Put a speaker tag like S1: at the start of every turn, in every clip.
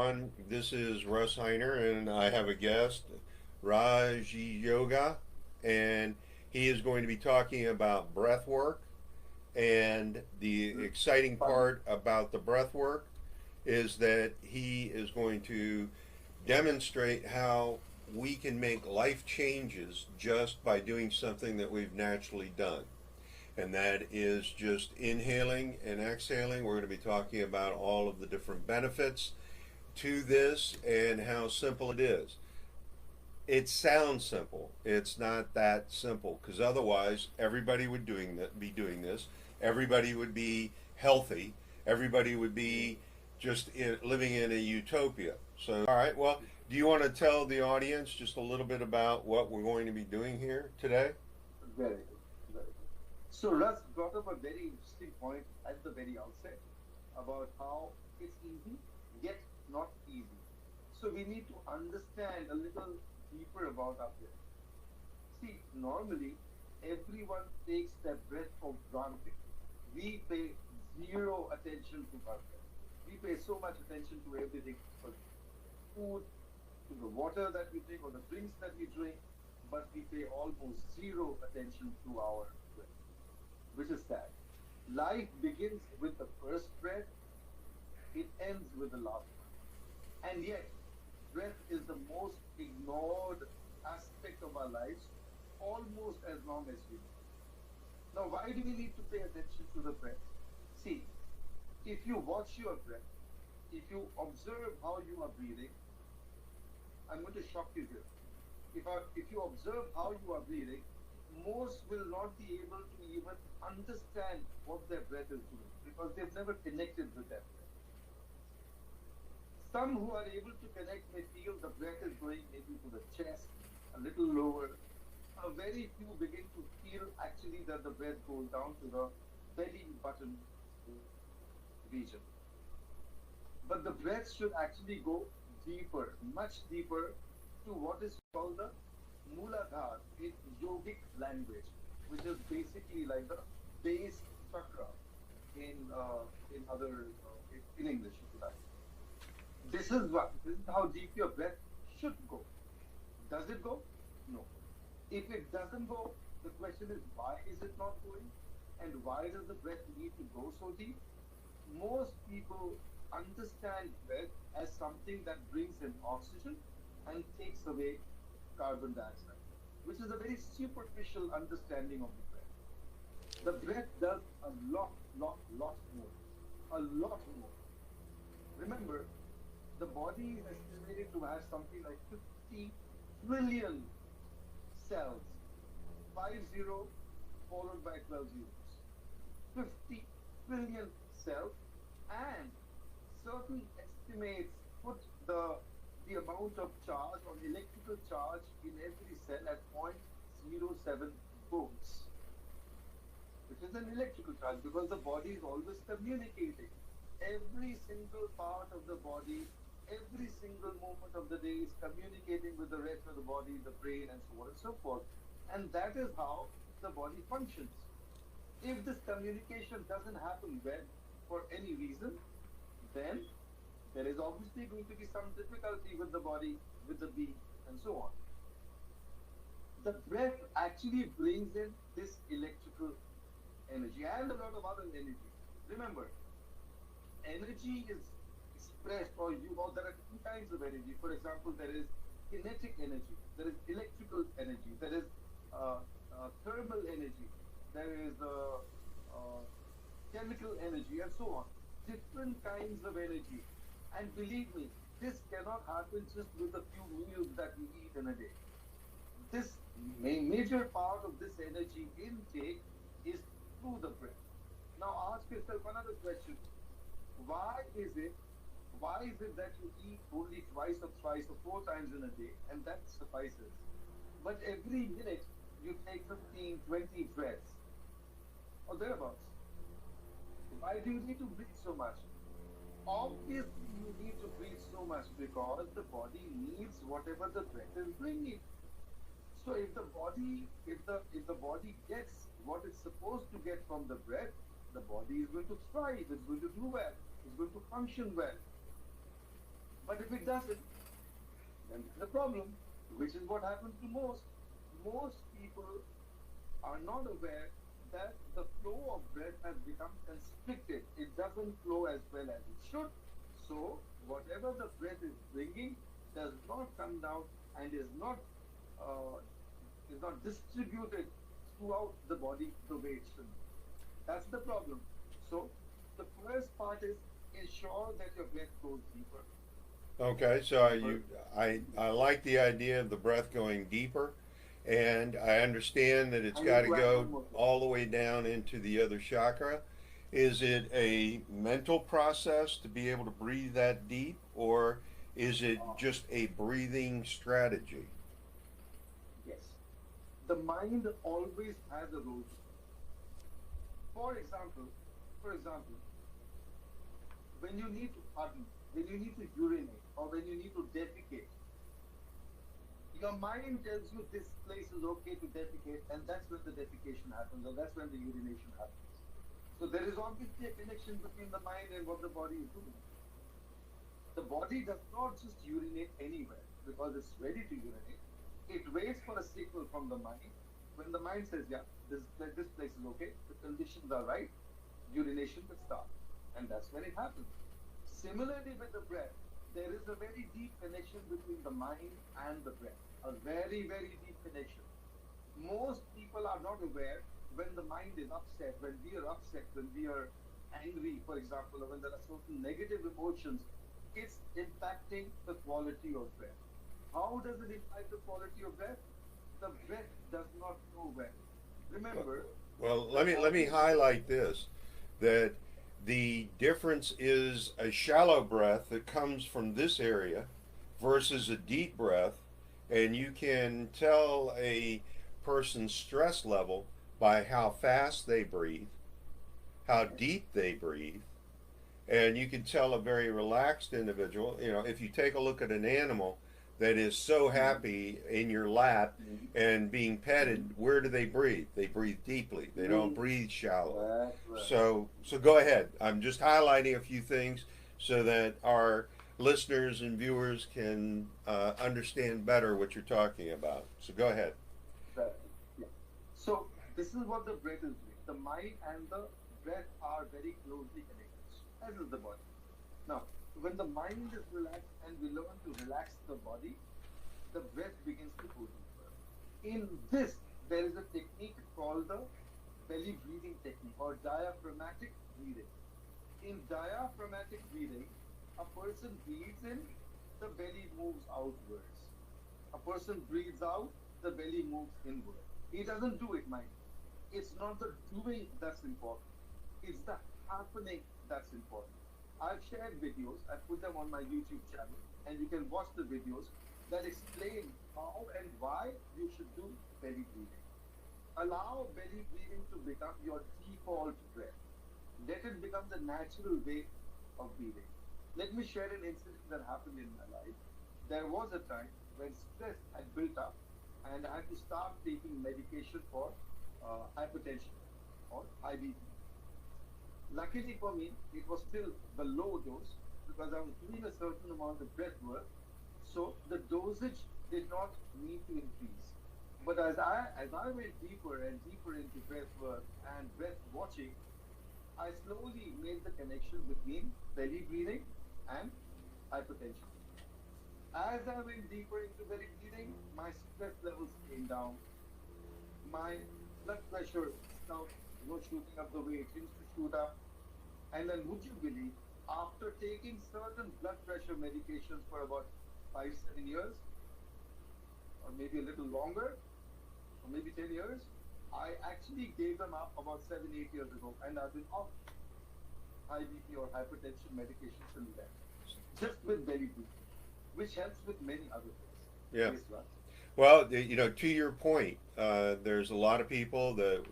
S1: everyone. This is Russ Hiner, and I have a guest, Raj Yoga, and he is going to be talking about breath work. And the exciting part about the breath work is that he is going to demonstrate how we can make life changes just by doing something that we've naturally done, and that is just inhaling and exhaling. We're going to be talking about all of the different benefits to this and how simple it is. It sounds simple. It's not that simple because otherwise everybody would be doing this. Everybody would be healthy. Everybody would be just living in a utopia. So, all right. Well, do you want to tell the audience just a little bit about what we're going to be doing here today?
S2: Very good, very good. So Russ brought up a very interesting point at the very outset about how it's easy, yet not easy. So we need to understand a little deeper about our breath. See, normally everyone takes their breath for granted. We pay zero attention to our breath. We pay so much attention to everything, for food, to the water that we drink or the drinks that we drink, but we pay almost zero attention to our breath, which is sad. Life begins with the first breath, it ends with the last one. And yet, breath is the most ignored aspect of our lives almost as long as we live. Now, why do we need to pay attention to the breath? See, if you watch your breath, if you observe how you are breathing, I'm going to shock you here. If you observe how you are breathing, most will not be able to even understand what their breath is doing because they've never connected with that breath. Some who are able to connect may feel the breath is going maybe to the chest, a little lower. A very few begin to feel actually that the breath goes down to the belly button region. But the breath should actually go deeper, much deeper to what is called the Muladhara in yogic language, which is basically like the base chakra in other in English, if you like. This is how deep your breath should go. Does it go? No. If it doesn't go, the question is why is it not going? And why does the breath need to go so deep? Most people understand breath as something that brings in oxygen and takes away carbon dioxide, which is a very superficial understanding of the breath. The breath does a lot more. A lot more. Remember, the body is estimated to have something like 50 trillion cells, 50 followed by 12 zeros. 50 trillion cells, and certain estimates put the amount of charge or electrical charge in every cell at 0.07 volts, which is an electrical charge because the body is always communicating. Every single part of the body, every single moment of the day is communicating with the rest of the body, the brain, and so on and so forth. And that is how the body functions. If this communication doesn't happen well for any reason, then there is obviously going to be some difficulty with the body, with the being, and so on. The breath actually brings in this electrical energy and a lot of other energy. Remember, energy is expressed or there are two kinds of energy. For example, there is kinetic energy, there is electrical energy, there is thermal energy, there is chemical energy, and so on. Different kinds of energy. And believe me, this cannot happen just with a few meals that we eat in a day. This major part of this energy intake is through the breath. Now ask yourself another question. Why is it why is it that you eat only twice or thrice or four times in a day and that suffices? But every minute you take 15, 20 breaths or thereabouts. Why do you need to breathe so much? Obviously, you need to breathe so much because the body needs whatever the breath is bringing. So if the body gets what it's supposed to get from the breath, the body is going to thrive, it's going to do well, it's going to function well. But if it doesn't, then it's a problem, which is what happens to most. Most people are not aware that the flow of breath has become constricted. It doesn't flow as well as it should. So, whatever the breath is bringing does not come down and uh, is not distributed throughout the body the way it should be. That's the problem. So, the first part is ensure that your breath goes deeper.
S1: Okay, so I like the idea of the breath going deeper, and I understand that it's
S2: I
S1: got
S2: need
S1: to
S2: to add
S1: go
S2: one more thing.
S1: all the way down into the other chakra. Is it a mental process to be able to breathe that deep, or is it
S2: Uh,
S1: just a breathing strategy?
S2: yes. The mind always has a role to play. For example, for example, when you need to harden, when you need to urinate, or when you need to defecate, your mind tells you this place is okay to defecate, and that's when the defecation happens, or that's when the urination happens. So there is obviously a connection between the mind and what the body is doing. The body does not just urinate anywhere because it's ready to urinate. It waits for a signal from the mind. When the mind says, yeah, this place is okay, the conditions are right, urination will start. And that's when it happens. Similarly, with the breath, there is a very deep connection between the mind and the breath. A very, very deep connection. Most people are not aware when the mind is upset, when we are upset, when we are angry, for example, or when there are certain negative emotions, it's impacting the quality of breath. How does it impact the quality of breath? The breath does not flow well. Remember,
S1: Well,
S2: the
S1: let me
S2: body,
S1: highlight this, that the difference is a shallow breath that comes from this area versus a deep breath, and you can tell a person's stress level by how fast they breathe, how
S2: yes.
S1: deep they breathe, and you can tell a very relaxed individual. You know, if you take a look at an animal that is so
S2: Mhm,
S1: happy in your lap
S2: mhm,
S1: and being petted,
S2: mhm,
S1: where do they breathe? They breathe deeply. They don't
S2: mhm.
S1: breathe shallow.
S2: That's right.
S1: So go ahead. I'm just highlighting a few things so that our listeners and viewers can understand better what you're talking about. So go ahead.
S2: Exactly. Yeah. So this is what the breath is doing. The mind and the breath are very closely connected, as is the body. Now, when the mind is relaxed and we learn to relax the body, the breath begins to go deeper. In this, there is a technique called the belly breathing technique or diaphragmatic breathing. In diaphragmatic breathing, a person breathes in, the belly moves outwards. A person breathes out, the belly moves inward. He doesn't do it, mind. It's not the doing that's important. It's the happening that's important. I've shared videos, I put them on my YouTube channel, and you can watch the videos that explain how and why you should do belly breathing. Allow belly breathing to become your default breath. Let it become the natural way of breathing. Let me share an incident that happened in my life. There was a time when stress had built up and I had to start taking medication for hypertension or high BP. Luckily for me, it was still the low dose because I was doing a certain amount of breath work. So the dosage did not need to increase. But as I went deeper and deeper into breath work and breath watching, I slowly made the connection between belly breathing and hypertension. As I went deeper into belly breathing, my stress levels came down. My blood pressure stopped, shooting up the way it used to shoot up. And then, would you believe, after taking certain blood pressure medications for about 5, 7 years, or maybe a little longer, or maybe 10 years, I actually gave them up about 7, 8 years ago, and I've been off high BP or hypertension medication since then, just with belly breathing, which helps with many other things.
S1: Yeah.
S2: Yes, Raj.
S1: Well, you know, to your point, there's a lot of people that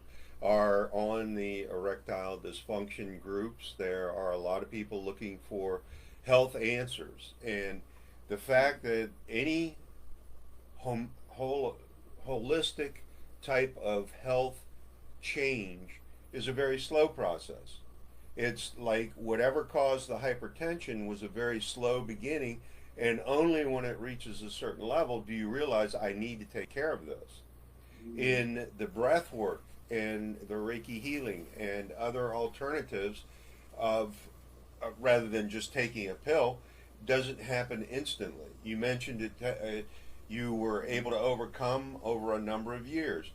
S1: are on the erectile dysfunction groups. There are a lot of people looking for health answers, and the fact that any hom- whole, holistic type of health change is a very slow process. It's like whatever caused the hypertension was a very slow beginning, And only when it reaches a certain level do you realize I need to take care of this. In the breath work and the Reiki healing and other alternatives of rather than just taking a pill, doesn't happen instantly. You mentioned it, you were able to overcome over a number of years.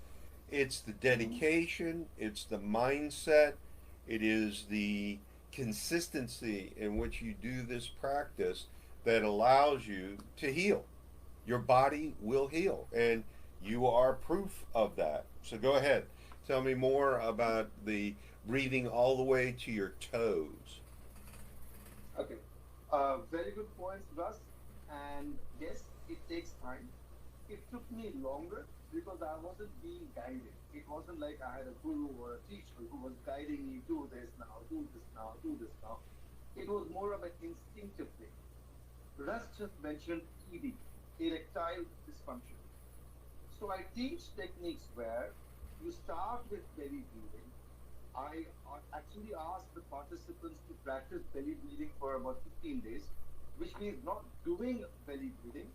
S1: It's the dedication, it's the mindset, it is the consistency in which you do this practice that allows you to heal. Your body will heal, and you are proof of that. So go ahead. Tell me more about the breathing all the way to your toes.
S2: Okay. Very good points, Russ. And yes, it takes time. It took me longer because I wasn't being guided. It wasn't like I had a guru or a teacher who was guiding me, do this now, do this now, do this now. It was more of an instinctive thing. Russ just mentioned ED, erectile dysfunction. So I teach techniques where you start with belly breathing. I actually ask the participants to practice belly breathing for about 15 days, which means not doing belly breathing,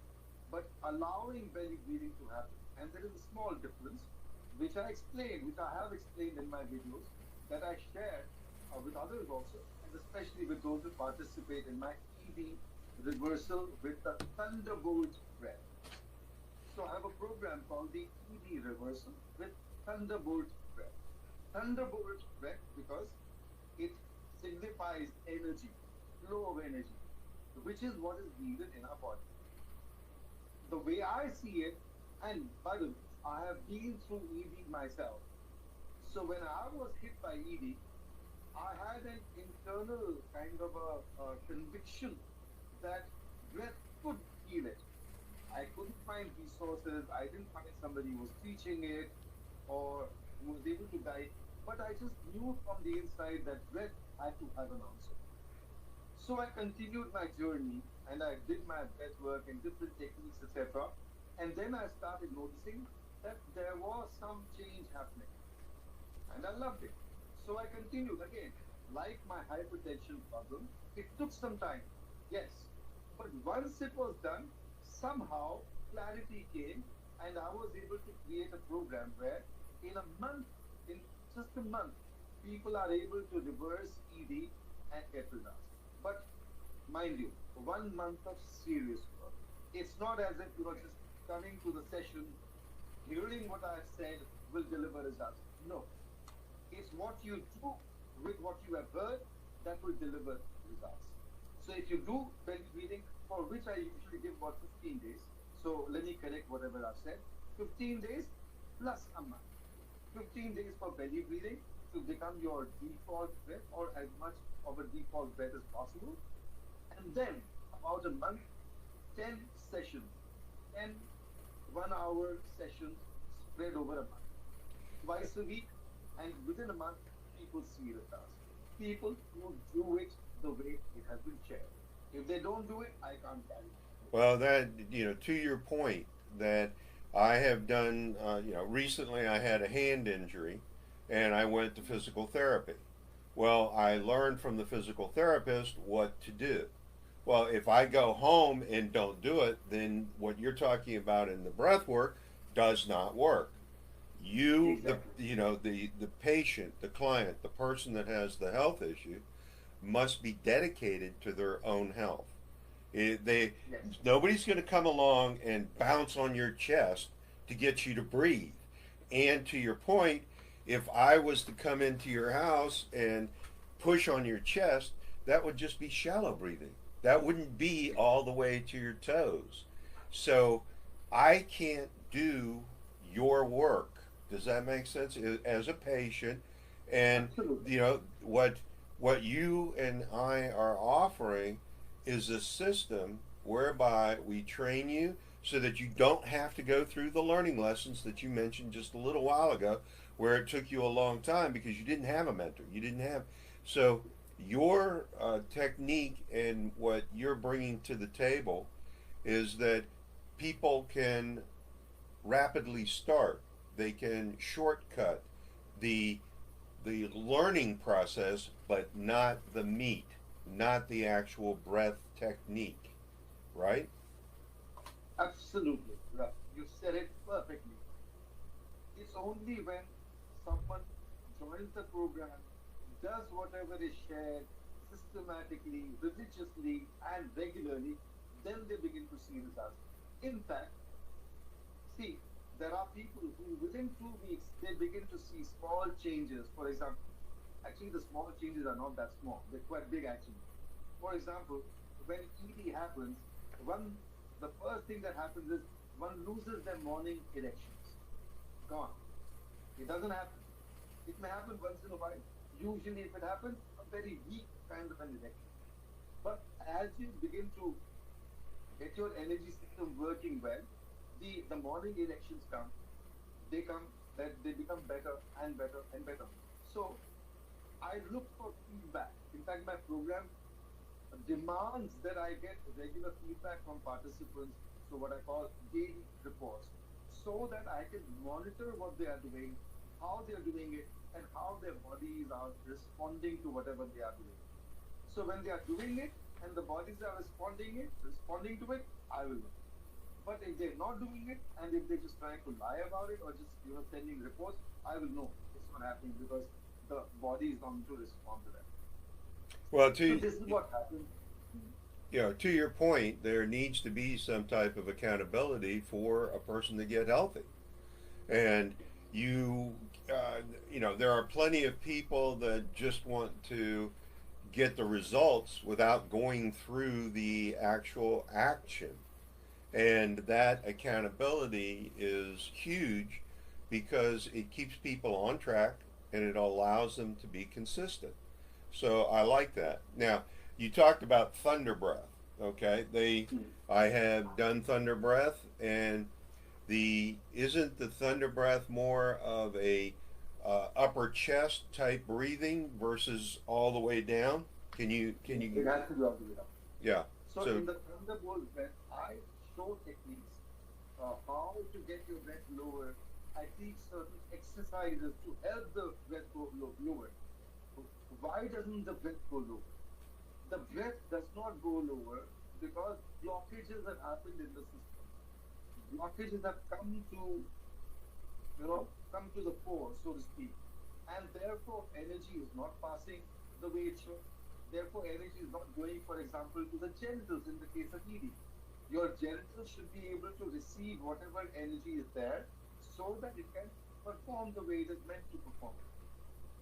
S2: but allowing belly breathing to happen. And there is a small difference, which I have explained in my videos that I share with others also, and especially with those who participate in my ED reversal with the thunderbolt breath. So I have a program called the ED reversal with thunderbolt breath. Thunderbolt breath because it signifies energy, flow of energy, which is what is needed in our body. The way I see it, and by the way, I have been through ED myself. So when I was hit by ED, I had an internal kind of a conviction that breath could heal it. I couldn't find resources. I didn't find somebody who was teaching it or who was able to guide. But I just knew from the inside that breath had to have an answer. So I continued my journey and I did my breath work and different techniques, etc. And then I started noticing that there was some change happening. And I loved it. So I continued again. Like my hypertension problem, it took some time. Yes. But once it was done, somehow clarity came and I was able to create a program where in a month, in just a month, people are able to reverse ED and get results. But mind you, 1 month of serious work. It's not as if you are just coming to the session, hearing what I've said will deliver results. No, it's what you do with what you have heard that will deliver results. So if you do belly breathing, for which I usually give about 15 days, so let me correct whatever I've said, 15 days plus a month. 15 days for belly breathing to become your default breath or as much of a default breath as possible. And then about a month, 10 sessions, 10 1 hour sessions spread over a month, twice a week, and within a month, people see results. People who do it the way it has been shared. If they don't do it, I can't guarantee.
S1: Well, that, to your point, that I have done, recently I had a hand injury and I went to physical therapy. Well, I learned from the physical therapist what to do. Well, if I go home and don't do it, then what you're talking about in the breath work does not work. You,
S2: Exactly.
S1: the patient, the client, the person that has the health issue must be dedicated to their own health. They
S2: Yes.
S1: Nobody's going to come along and bounce on your chest to get you to breathe. And to your point, if I was to come into your house and push on your chest, that would just be shallow breathing. That wouldn't be all the way to your toes. So I can't do your work. Does that make sense? As a patient, and
S2: Absolutely.
S1: what you and I are offering is a system whereby we train you so that you don't have to go through the learning lessons that you mentioned just a little while ago, where it took you a long time because you didn't have a mentor. You didn't have. So your technique and what you're bringing to the table is that people can rapidly start. They can shortcut the the learning process, but not the meat, not the actual breath technique. right?
S2: Absolutely, Russ. You said it perfectly. It's only when someone joins the program, does whatever is shared systematically, religiously, and regularly, then they begin to see results. In fact, see, there are people who within 2 weeks they begin to see small changes. For example, actually, the small changes are not that small, they're quite big actually. For example, when ED happens, one the first thing that happens is one loses their morning erections. Gone. It doesn't happen. It may happen once in a while. Usually, if it happens, a very weak kind of an erection. But as you begin to get your energy system working well, the morning erections come. They come that they become better and better and better. So I look for feedback. In fact, my program demands that I get regular feedback from participants, so what I call daily reports, so that I can monitor what they are doing, how they are doing it, and how their bodies are responding to whatever they are doing. So when they are doing it and the bodies are responding to it, I will know. But if they're not doing it and if they're just trying to lie about it or just sending reports, I will know it's not happening because the body is not going to respond to that.
S1: Well,
S2: So
S1: to
S2: this is what happens.
S1: to your point, there needs to be some type of accountability for a person to get healthy, and you there are plenty of people that just want to get the results without going through the actual action. And that accountability is huge because it keeps people on track and it allows them to be consistent. So I like that. Now, you talked about thunder breath. Okay,
S2: Hmm.
S1: I have done thunder breath, and the isn't the thunder breath more of a upper chest type breathing versus all the way down? Can you
S2: It has to be all the way down.
S1: yeah.
S2: So
S1: So
S2: in the thunderbolt breath, I show techniques how to get your breath lower. I teach certain exercises to help the breath go lower. Why doesn't the breath go lower? The breath does not go lower because blockages have happened in the system. Blockages have come to the fore, so to speak, and therefore energy is not passing the way it should. Therefore, energy is not going, for example, to the genitals in the case of ED. Your genitals should be able to receive whatever energy is there so that it can perform the way it is meant to perform.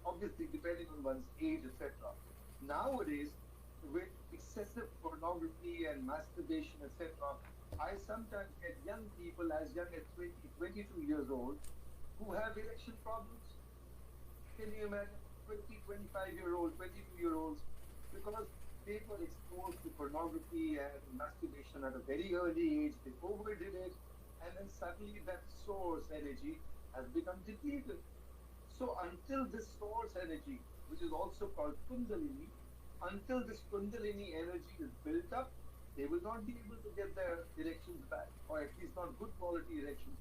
S2: Obviously, depending on one's age, etc. Nowadays, with excessive pornography and masturbation, etc., I sometimes get young people as young as 20, 22 years old who have erection problems. Can you imagine 20, 25-year-old, 22-year-olds? Because they were exposed to pornography and masturbation at a very early age, they overdid it, and then suddenly that source energy has become depleted. So until this source energy, which is also called Kundalini, until this Kundalini energy is built up, they will not be able to get their erections back, or at least not good quality erections.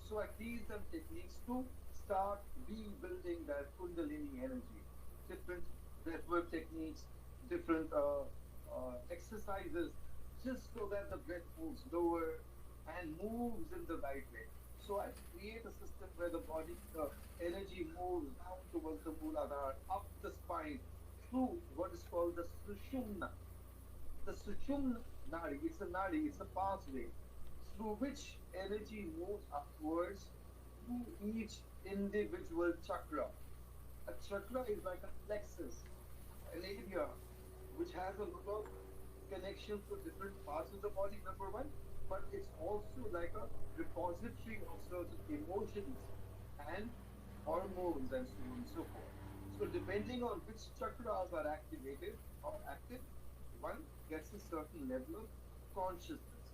S2: So I teach them techniques to start rebuilding that Kundalini energy, different breathwork techniques, different exercises, just so that the breath moves lower and moves in the right way. So I create a system where the energy moves down towards the Mooladhara, up the spine, through what is called the Sushumna. The Sushumna Nadi, it's a Nadi, it's a pathway through which energy moves upwards through each individual chakra. A chakra is like a plexus, an area which has a lot of connections to different parts of the body, number one, but it's also like a repository of certain emotions and hormones and so on and so forth. So, depending on which chakras are activated or active, one gets a certain level of consciousness,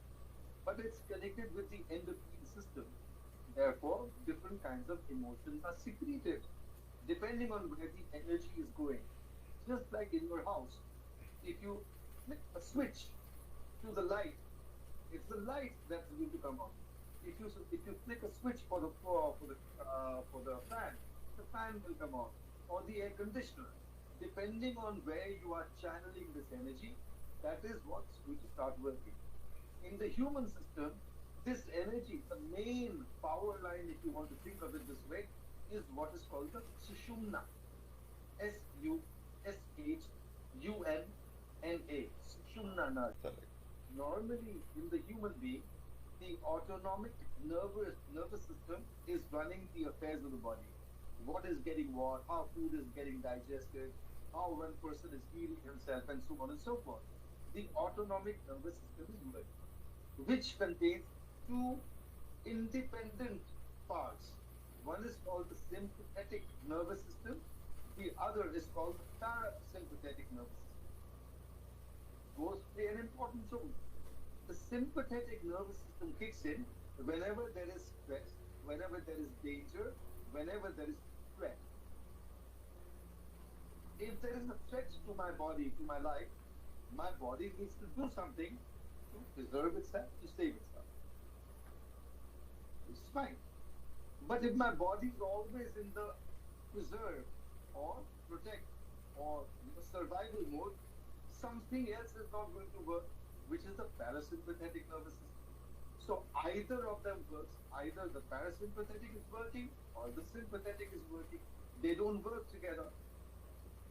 S2: but it's connected with the endocrine system. Therefore, different kinds of emotions are secreted depending on where the energy is going. Just like in your house, if you flick a switch to the light, it's the light that's going to come on. If you flick a switch for the fan, the fan will come on, or the air conditioner. Depending on where you are channeling this energy, that is what's going to start working. In the human system, this energy, the main power line, if you want to think of it this way, is what is called the Sushumna. Sushumna. Sushumna Nadi. Normally, in the human being, the autonomic nervous system is running the affairs of the body. What is getting what, how food is getting digested, how one person is healing himself, and so on and so forth. The autonomic nervous system is working, which contains two independent parts. One is called the sympathetic nervous system, the other is called the parasympathetic nervous system. Both play an important role. The sympathetic nervous system kicks in whenever there is stress, whenever there is danger, whenever there is threat. If there is a threat to my body, to my body needs to do something to preserve itself, to save itself. It's fine. But if my body is always in the preserve or protect or survival mode, something else is not going to work, which is the parasympathetic nervous system. So either of them works, either the parasympathetic is working or the sympathetic is working. They don't work together.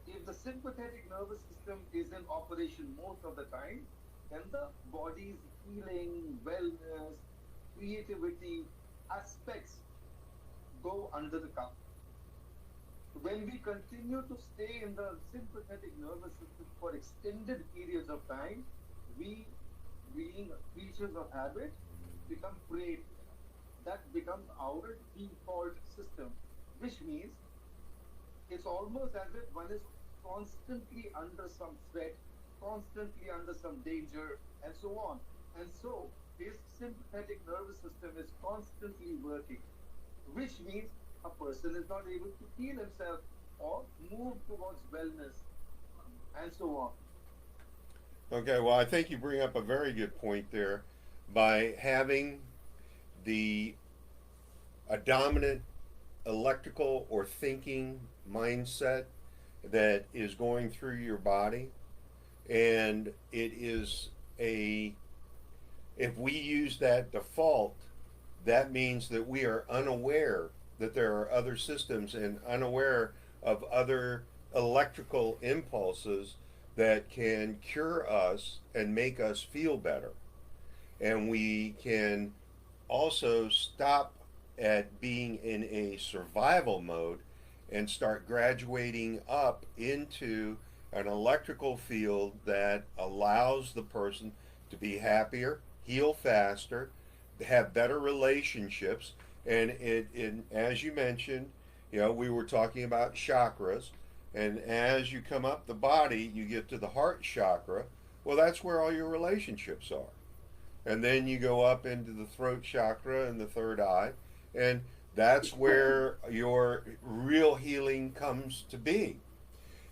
S2: If the sympathetic nervous system is in operation most of the time, then the body's healing, wellness, creativity aspects go under the cover. When we continue to stay in the sympathetic nervous system for extended periods of time, we, being creatures of habit, become prey. That becomes our default system, which means it's almost as if one is constantly under some threat, constantly under some danger, and so on. And so his sympathetic nervous system is constantly working, which means a person is not able to heal himself or move towards wellness, and so on.
S1: Okay, well, I think you bring up a very good point there. By having the a dominant electrical or thinking mindset that is going through your body, and it is a if we use that default, that means that we are unaware that there are other systems and unaware of other electrical impulses that can cure us and make us feel better. And we can also stop at being in a survival mode and start graduating up into an electrical field that allows the person to be happier, heal faster, have better relationships. And as you mentioned, we were talking about chakras, and as you come up the body, you get to the heart chakra. Well, that's where all your relationships are. And then you go up into the throat chakra and the third eye, and that's where your real healing comes to be.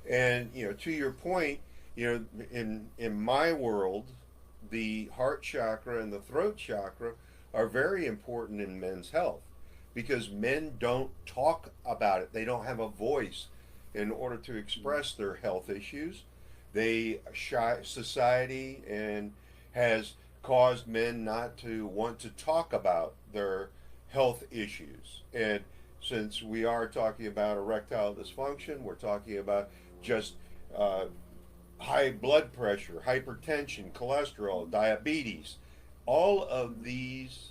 S1: And to your point, in my world, the heart chakra and the throat chakra are very important in men's health because men don't talk about it. They don't have a voice in order to express their health issues. Society and has caused men not to want to talk about their health issues. And since we are talking about erectile dysfunction, we're talking about just high blood pressure, hypertension, cholesterol, diabetes. All of these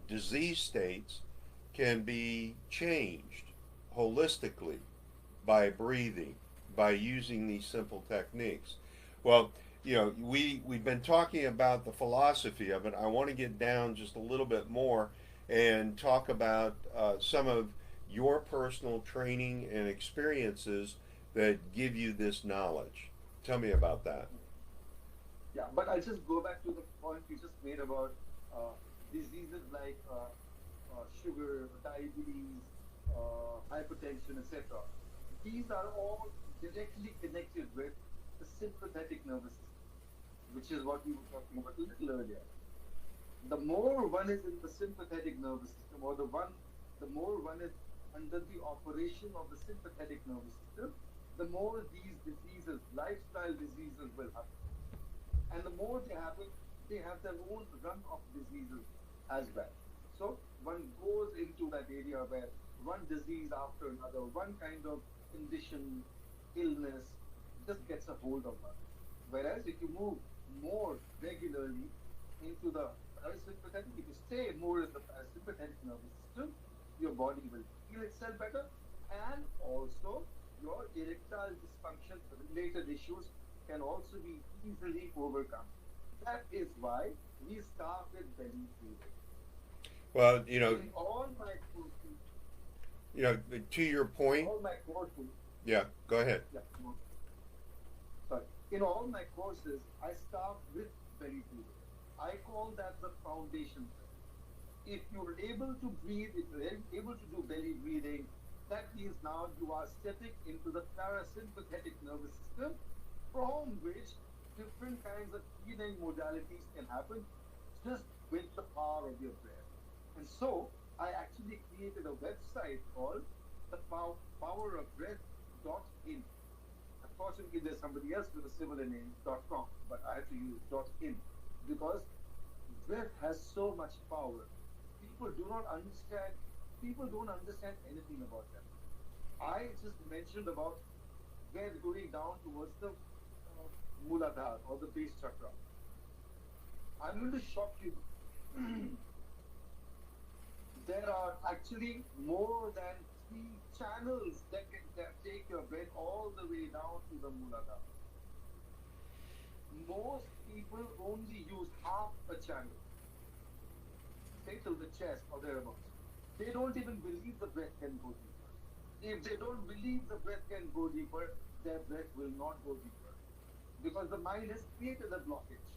S1: disease states can be changed holistically by breathing, by using these simple techniques. Well, we've been talking about the philosophy of it. I want to get down just a little bit more and talk about some of your personal training and experiences that give you this knowledge. Tell me about that.
S2: Yeah, but I'll just go back to the point you just made about diseases like sugar, diabetes, hypertension, etc. These are all directly connected with the sympathetic nervous system, which is what we were talking about a little earlier. The more one is in the sympathetic nervous system, or the more one is under the operation of the sympathetic nervous system, the more these diseases, lifestyle diseases, will happen. And the more they happen, they have their own run of diseases as well. So one goes into that area where one disease after another, one kind of condition, illness just gets a hold of us. Whereas if you move more regularly into the parasympathetic, if you stay more in the parasympathetic nervous system, your body will heal itself better, and also your erectile dysfunction related issues can also be easily overcome. That is why we start with belly breathing.
S1: Well,
S2: In all my courses,
S1: you know, to your
S2: in
S1: point,
S2: all my courses,
S1: yeah. Go ahead.
S2: yeah, sorry, in all my courses, I start with belly breathing. I call that the foundation. If you're able to breathe, if you're able to do belly breathing, that means now you are stepping into the parasympathetic nervous system from which different kinds of healing modalities can happen just with the power of your breath. And so I actually created a website called the power of breath.in. Unfortunately, there's somebody else with a similar name, .com, but I have to use .in because breath has so much power. People do not understand. People don't understand anything about that. I just mentioned about breath going down towards the Muladhara or the base chakra. I'm going to shock you. There are actually more than three channels that take your breath all the way down to the Muladhara. Most people only use half a channel, say till the chest or thereabouts. They don't even believe the breath can go deeper. If they don't believe the breath can go deeper, their breath will not go deeper because the mind has created a blockage.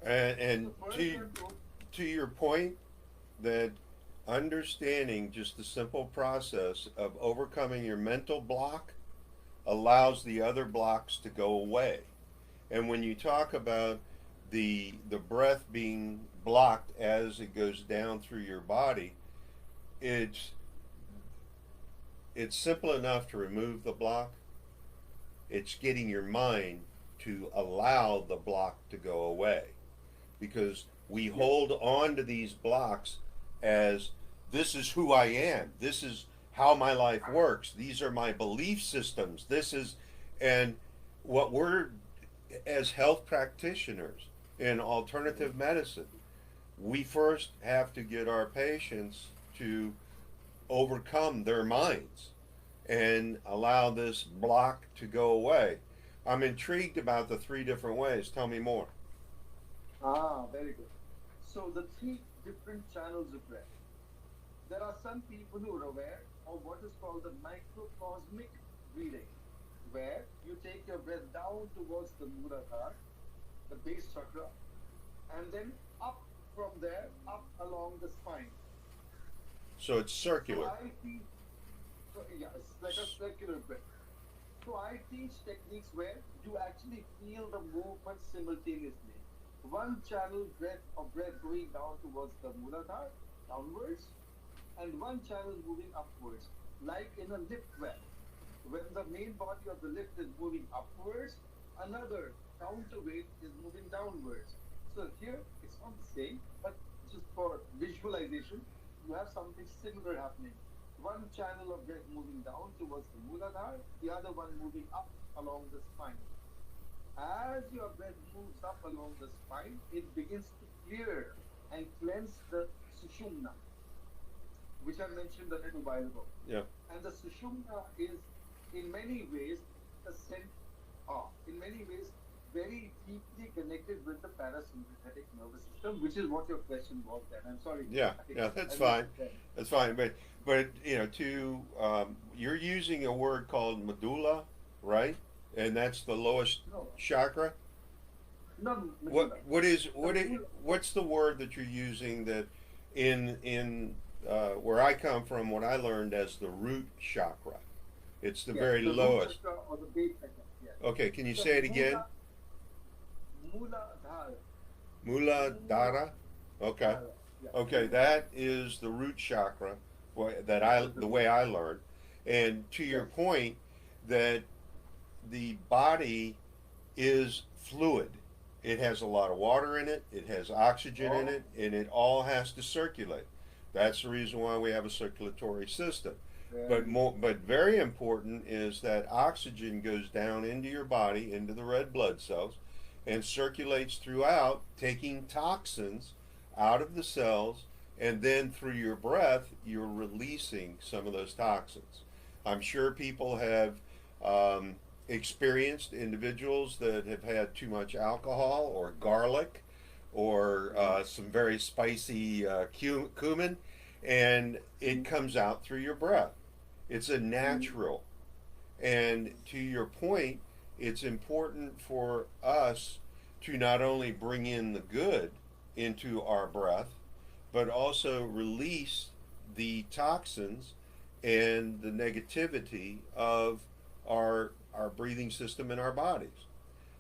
S1: And
S2: So first
S1: to
S2: and foremost,
S1: your point, that understanding just the simple process of overcoming your mental block allows the other blocks to go away. And when you talk about the breath being blocked as it goes down through your body, it's it's simple enough to remove the block. It's getting your mind to allow the block to go away, because we
S2: yes,
S1: hold on to these blocks as this is who I am. This is how my life works. These are my belief systems. This is, and what we're, as health practitioners in alternative medicine, we first have to get our patients to overcome their minds and allow this block to go away. I'm intrigued about the three different ways. Tell me more.
S2: very good. So the three different channels of breath. There are some people who are aware of what is called the microcosmic breathing, where you take your breath down towards the Muladhara, the base chakra, and then up from there, up along the spine.
S1: So it's
S2: So
S1: circular.
S2: I teach, so yeah, it's like a circular breath. So I teach techniques where you actually feel the movement simultaneously. One channel breath of breath going down towards the Muladhara, downwards, and one channel moving upwards, like in a lift well. When the main body of the lift is moving upwards, another counterweight is moving downwards. So here it's not the same, but just for visualization, you have something similar happening. One channel of breath moving down towards the Muladhara, the other one moving up along the spine. As your breath moves up along the spine, it begins to clear and cleanse the sushumna, which I mentioned a little while ago.
S1: Yeah.
S2: And the sushumna is, in many ways, the in many ways, very deeply connected with the parasympathetic nervous system, which is what your question was then. I'm sorry,
S1: Yeah. Yeah.
S2: I
S1: That's
S2: missed
S1: fine.
S2: it then.
S1: That's fine. But to you're using a word called medulla, right? And that's the lowest
S2: No,
S1: chakra.
S2: no, medulla. The medulla,
S1: What's the word that you're using that in where I come from? What I learned as the root chakra. It's the
S2: yes,
S1: very
S2: the root
S1: lowest.
S2: chakra or the base chakra, yes.
S1: Okay, can you
S2: The
S1: say it again?
S2: Muladhara, Mula
S1: Muladhara. Okay.
S2: dhara, yeah,
S1: Okay,
S2: Muladhara.
S1: that is the root chakra.
S2: That is the
S1: The
S2: root
S1: way I
S2: chakra.
S1: learned, and to your
S2: Yes,
S1: point, that the body is fluid. It has a lot of water in it, it has oxygen in
S2: Oh,
S1: it, and it all has to circulate. That's the reason why we have a circulatory system.
S2: very true.
S1: But very important is that oxygen goes down into your body, into the red blood cells, and circulates throughout, taking toxins out of the cells, and then through your breath, you're releasing some of those toxins. I'm sure people have um, experienced individuals that have had too much alcohol or garlic or
S2: Mm,
S1: some very spicy cumin, and it
S2: mm,
S1: comes out through your breath. It's a
S2: mm.
S1: natural. And to your point, it's important for us to not only bring in the good into our breath, but also release the toxins and the negativity of our breathing system in our bodies.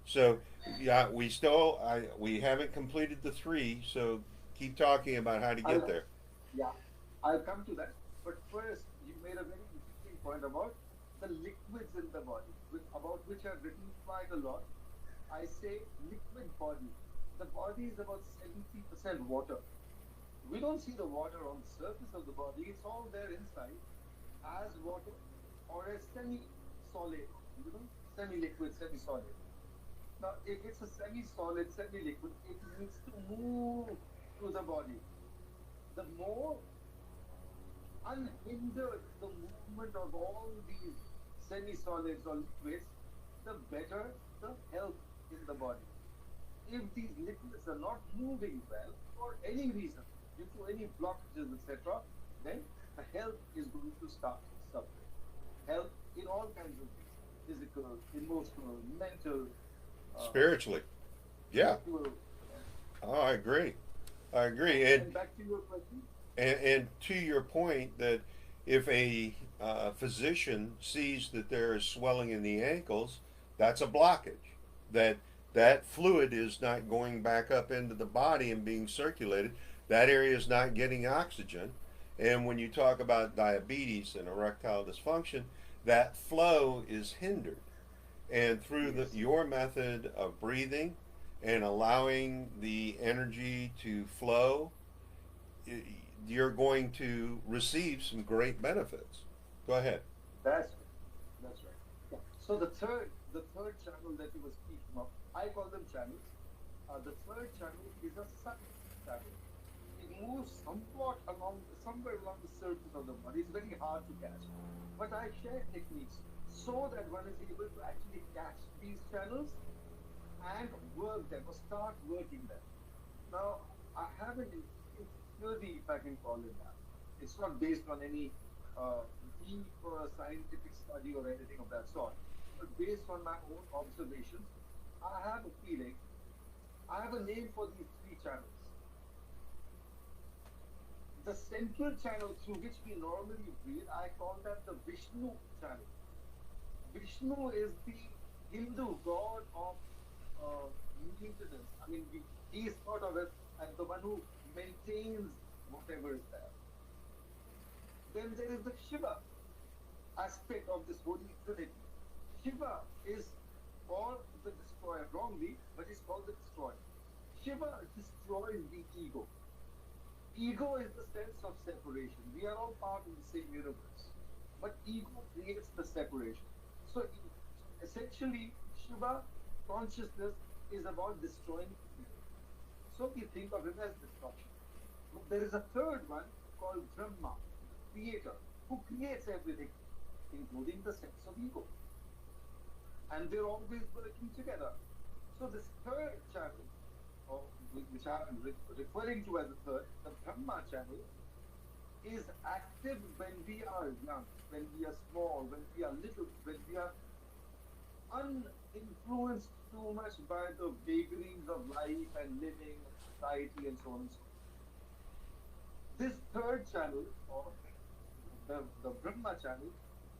S1: So yeah, we haven't completed the three, so keep talking about how to get
S2: I'll,
S1: there.
S2: yeah, I'll come to that. But first, you made a very interesting point about the liquids in the body, about which I've written quite a lot. I say liquid body. The body is about 70% water. We don't see the water on the surface of the body. It's all there inside as water or as semi-solid, semi-liquid, semi-solid. Now, if it's a semi-solid, semi-liquid, it needs to move through the body. The more unhindered the movement of all these semi-solids or liquids, the better the health in the body. If these liquids are not moving well for any reason, due to any blockages, etc., then the health is going to start suffering. Health in all kinds of ways: physical, emotional, mental, uh,
S1: Spiritually. Yeah.
S2: spiritual. Yeah.
S1: Oh, I agree. I agree.
S2: And back to your question.
S1: And to your point that if a physician sees that there is swelling in the ankles, that's a blockage. That that fluid is not going back up into the body and being circulated. That area is not getting oxygen. And when you talk about diabetes and erectile dysfunction, that flow is hindered. And through
S2: Yes.
S1: your method of breathing and allowing the energy to flow, you're going to receive some great benefits. Go ahead.
S2: That's right. That's right. Yeah. So the third channel that you were speaking of, I call them channels. The third channel is a sun channel. It moves somewhere along the surface of the body. It's very hard to catch. But I share techniques so that one is able to actually catch these channels and work them or start working them. Now, I have an interesting theory, if I can call it that. It's not based on any deep scientific study or anything of that sort, but based on my own observations, I have a feeling, I have a name for these three channels. The central channel through which we normally breathe, I call that the Vishnu channel. Vishnu is the Hindu god of uh, maintenance. I mean, he is thought of as the one who maintains whatever is there. Then there is the Shiva aspect of this holy trinity. Shiva is called the destroyer wrongly, but he's called the destroyer. Shiva destroys the ego. Ego is the sense of separation. We are all part of the same universe. But ego creates the separation. So essentially, Shiva consciousness is about destroying ego. So we think of him as destruction. But there is a third one called Brahma, the creator, who creates everything, including the sense of ego. And they're always working together. So this third channel, or which I'm referring to as the third, the Brahma channel, is active when we are young, when we are small, when we are little, when we are uninfluenced too much by the vagaries of life and living and society and so on and so forth. This third channel, or the Brahma channel,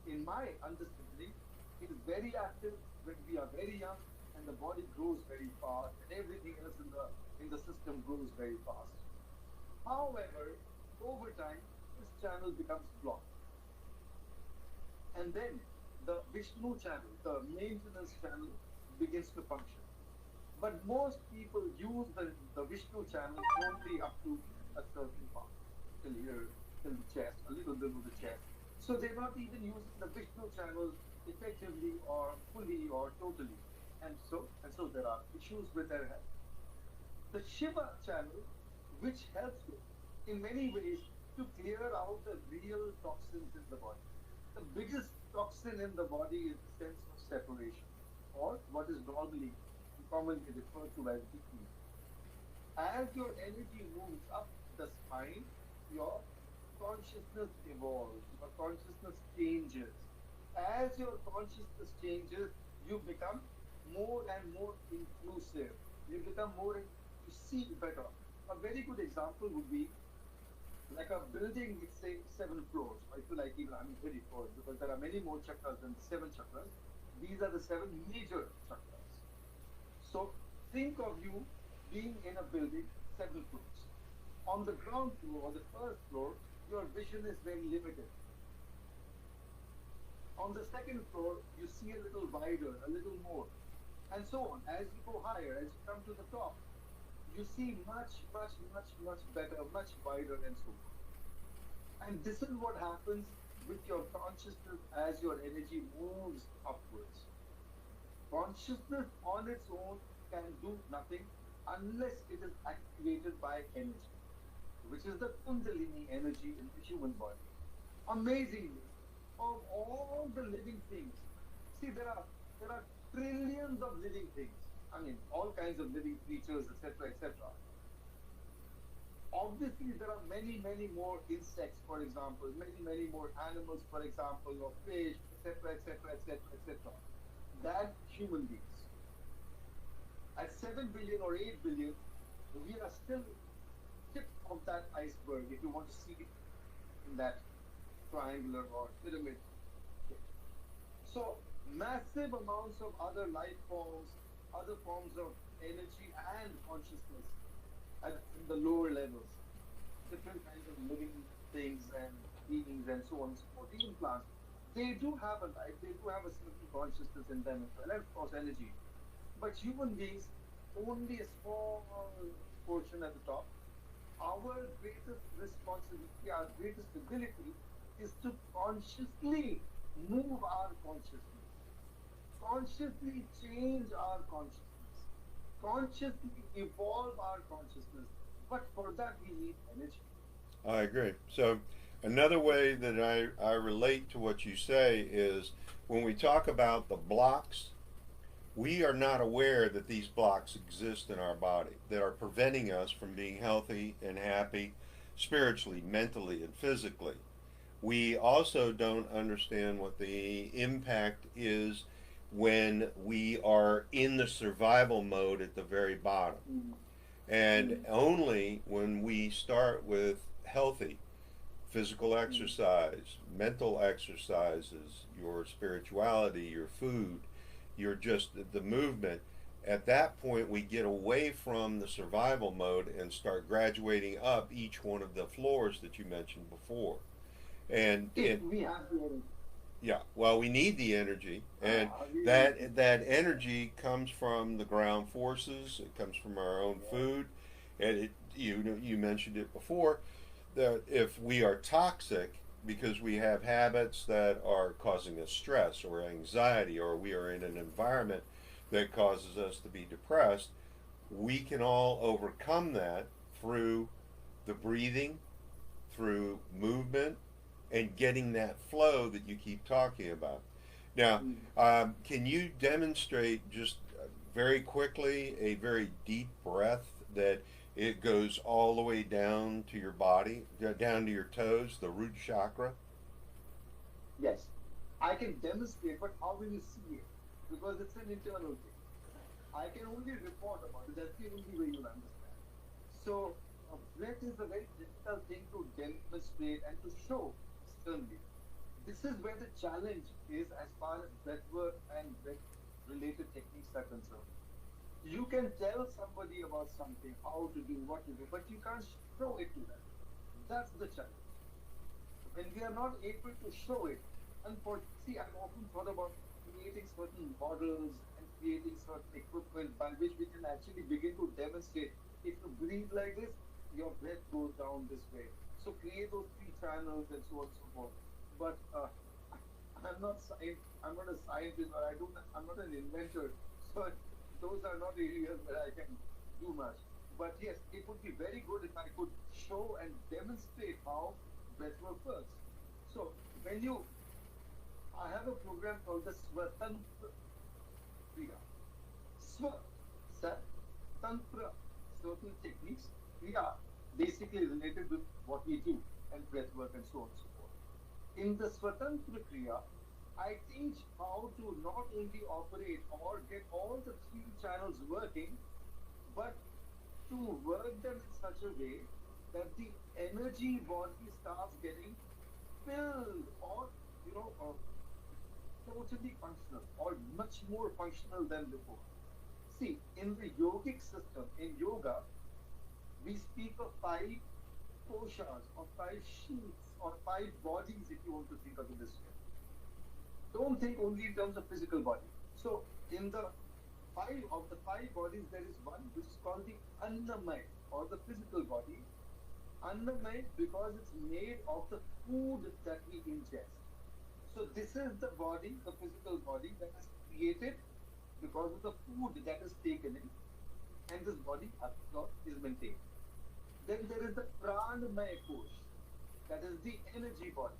S2: in my understanding, is very active when we are very young and the body grows very fast and everything else in the system grows very fast. However, over time, this channel becomes blocked. And then the Vishnu channel, the maintenance channel, begins to function. But most people use the Vishnu channel only up to a certain part, till here, till the chest, a little below the chest. So they're not even using the Vishnu channel effectively or fully or totally. And so there are issues with their health. The Shiva channel, which helps you in many ways to clear out the real toxins in the body. The biggest toxin in the body is the sense of separation, or what is normally and commonly referred to as disease. As your energy moves up the spine, your consciousness evolves, your consciousness changes. As your consciousness changes, you become more and more inclusive. You become more, you see better. A very good example would be like a building with say 7 floors. I feel like even I'm very floors because there are many more chakras than the 7 chakras. These are the 7 major chakras. So think of you being in a building, 7 floors. On the ground floor or the first floor, your vision is very limited. On the second floor, you see a little wider, a little more, and so on. As you go higher, as you come to the top, you see much, much, much, much better, much wider, and so on. And this is what happens with your consciousness as your energy moves upwards. Consciousness on its own can do nothing unless it is activated by energy, which is the Kundalini energy in the human body. Amazingly, of all the living things, see there are trillions of living things. I mean, all kinds of living creatures, etc., etc. Obviously, there are many, many more insects, for example, many, many more animals, for example, or fish, etc., etc., etc., etc., than human beings. At 7 billion or 8 billion, we are still tip of that iceberg, if you want to see it in that triangular or pyramid shape. So, massive amounts of other life forms, other forms of energy and consciousness in the lower levels, different kinds of living things and beings and so on and so forth, even plants, they do have a life, they do have a certain consciousness in them as well, and of course energy. But human beings, only a small portion at the top. Our greatest responsibility, our greatest ability is to consciously move our consciousness, consciously change our consciousness, consciously evolve our consciousness. But for that, we need energy.
S1: I agree. So, another way that I relate to what you say is when we talk about the blocks, we are not aware that these blocks exist in our body that are preventing us from being healthy and happy spiritually, mentally, and physically. We also don't understand what the impact is when we are in the survival mode at the very bottom.
S2: Mm.
S1: And
S2: Mm.
S1: only when we start with healthy physical
S2: Mm.
S1: exercise, mental exercises, your spirituality, your food, your just the movement, at that point we get away from the survival mode and start graduating up each one of the floors that you mentioned before. And
S2: If
S1: it,
S2: we have the energy.
S1: yeah, well, we need the energy, and
S2: We,
S1: that energy comes from the ground forces. It comes from our own
S2: yeah.
S1: food, and you mentioned it before that if we are toxic because we have habits that are causing us stress or anxiety, or we are in an environment that causes us to be depressed, we can all overcome that through the breathing, through movement, and getting that flow that you keep talking about. Now,
S2: Mm.
S1: can you demonstrate just very quickly a very deep breath that it goes all the way down to your body, down to your toes, the root chakra?
S2: Yes, I can demonstrate, but how will you see it? Because it's an internal thing. I can only report about it. That's the only way you'll understand. So, breath is a very difficult thing to demonstrate and to show externally. This is where the challenge is as far as breathwork and breath related techniques are concerned. You can tell somebody about something, how to do, what to do, but you can't show it to them. That's the challenge. When we are not able to show it, unfortunately, see, I've often thought about creating certain models and creating certain equipment by which we can actually begin to demonstrate. If you breathe like this, your breath goes down this way. So create those three channels and so on and so forth. But I'm not a scientist, or I'm not an inventor. So those are not areas where I can do much. But yes, it would be very good if I could show and demonstrate how breathwork works. So when you, I have a program called the Swatantra Kriya. Swa, Sat, Tantra, certain techniques. Kriya, basically related with what we do and breathwork and so on and so forth. In the Swatantra Kriya, I teach how to not only operate or get all the three channels working, but to work them in such a way that the energy body starts getting filled, or you know uh, totally functional, or much more functional than before. See, in the yogic system, in yoga, we speak of five koshas, or five sheaths, or five bodies, if you want to think of it this way. Don't think only in terms of physical body. So in the five bodies, there is one which is called the annamay, or the physical body. Annamay because it's made of the food that we ingest. So this is the body, the physical body, that is created because of the food that is taken in, and this body, of course, is maintained. Then there is the pranamaya kosh, that is the energy body,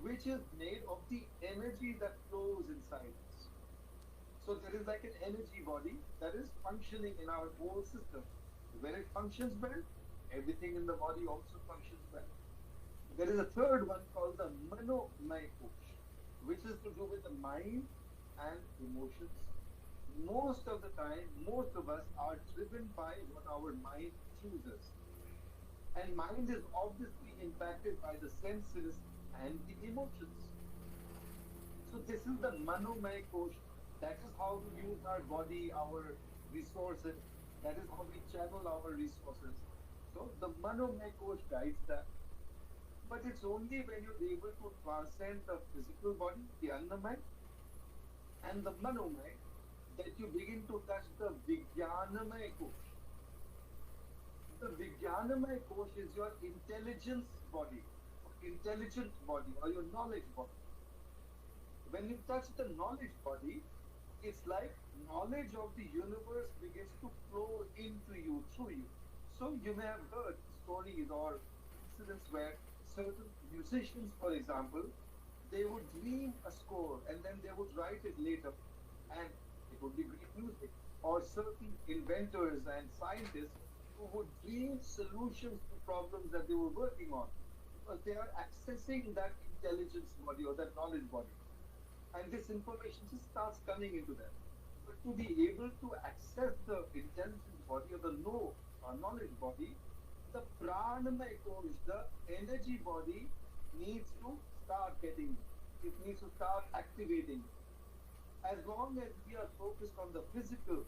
S2: which is made of the energy that flows inside us. So there is like an energy body that is functioning in our whole system. When it functions well, everything in the body also functions well. There is a third one called the manomaya kosh, which is to do with the mind and emotions. Most of the time, most of us are driven by what our mind chooses. And mind is obviously impacted by the senses and the emotions. So this is the manomaya kosh. That is how we use our body, our resources. That is how we channel our resources. So the manomaya kosh guides that. But it's only when you're able to transcend the physical body, the annamaya, and the manomaya, that you begin to touch the vijnanamaya kosh. The vijnanamaya kosh is your intelligence body, or intelligent body, or your knowledge body. When you touch the knowledge body, it's like knowledge of the universe begins to flow into you, through you. So you may have heard stories or incidents where certain musicians, for example, they would dream a score and then they would write it later, and it would be great music. Or certain inventors and scientists who would dream solutions to problems that they were working on, because they are accessing that intelligence body, or that knowledge body, and this information just starts coming into them. But to be able to access the intelligence body, or the know or knowledge body, the pranamaya kosh, the energy body, needs to start getting, it needs to start activating. As long as we are focused on the physical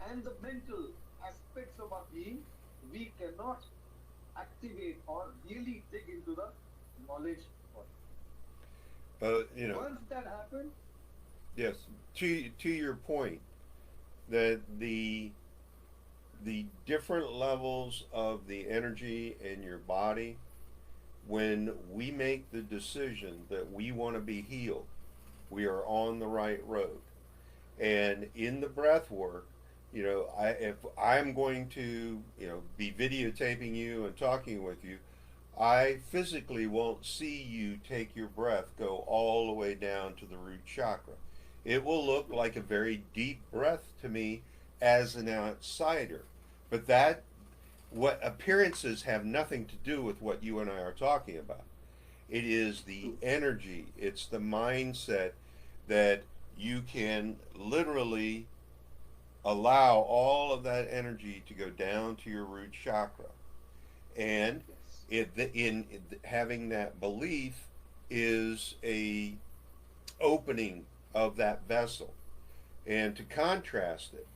S2: and the mental aspects of our being, we cannot activate or really dig into the knowledge body.
S1: You know,
S2: Once that happens,
S1: yes. To your point, that the different levels of the energy in your body, when we make the decision that we want to be healed, we are on the right road. And in the breath work, if I'm going to, be videotaping you and talking with you, I physically won't see you take your breath go all the way down to the root chakra. It will look like a very deep breath to me as an outsider. But that, what appearances have nothing to do with what you and I are talking about. It is the energy, it's the mindset that you can literally allow all of that energy to go down to your root chakra. And
S2: yes,
S1: in having that belief is a opening of that vessel. And to contrast it,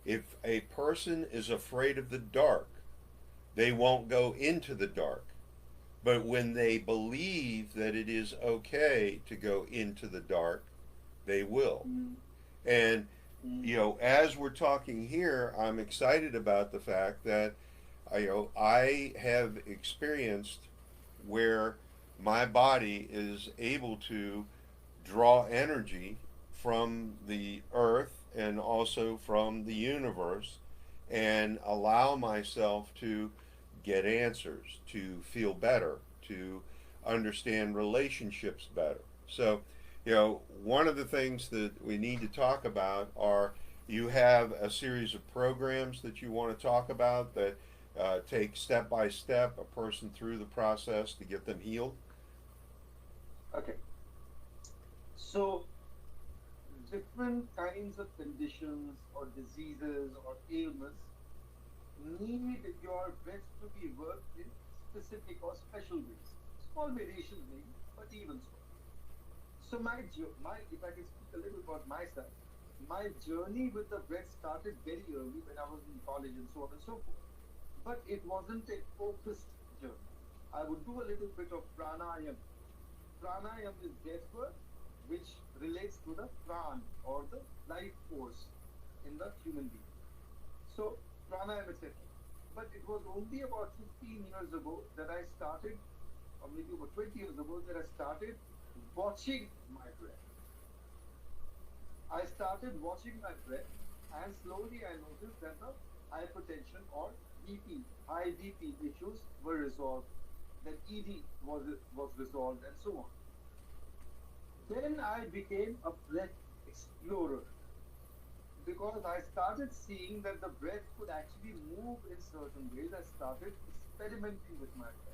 S1: if a person is afraid of the dark, they won't go into the dark. But when they believe that it is okay to go into the dark, They will.
S2: Mm,
S1: And,
S2: mm,
S1: as we're talking here, I'm excited about the fact that, I have experienced where my body is able to draw energy from the earth and also from the universe and allow myself to get answers, to feel better, to understand relationships better. So, one of the things that we need to talk about are, you have a series of programs that you want to talk about that take step by step a person through the process to get them healed.
S2: okay. So different kinds of conditions or diseases or ailments need your breath to be worked in specific or special ways. Small variations maybe, but even so. So if I can speak a little about myself, my journey with the breath started very early when I was in college and so on and so forth. But it wasn't a focused journey. I would do a little bit of pranayam. Pranayam is breath work, which relates to the pran or the life force in the human being. So pranayam, etc. But it was only about 15 years ago that I started, or maybe about 20 years ago, that I started watching my breath. I started watching my breath, and slowly I noticed that the hypertension or BP, high BP issues were resolved, that ED was resolved, and so on. Then I became a breath explorer because I started seeing that the breath could actually move in certain ways. I started experimenting with my breath.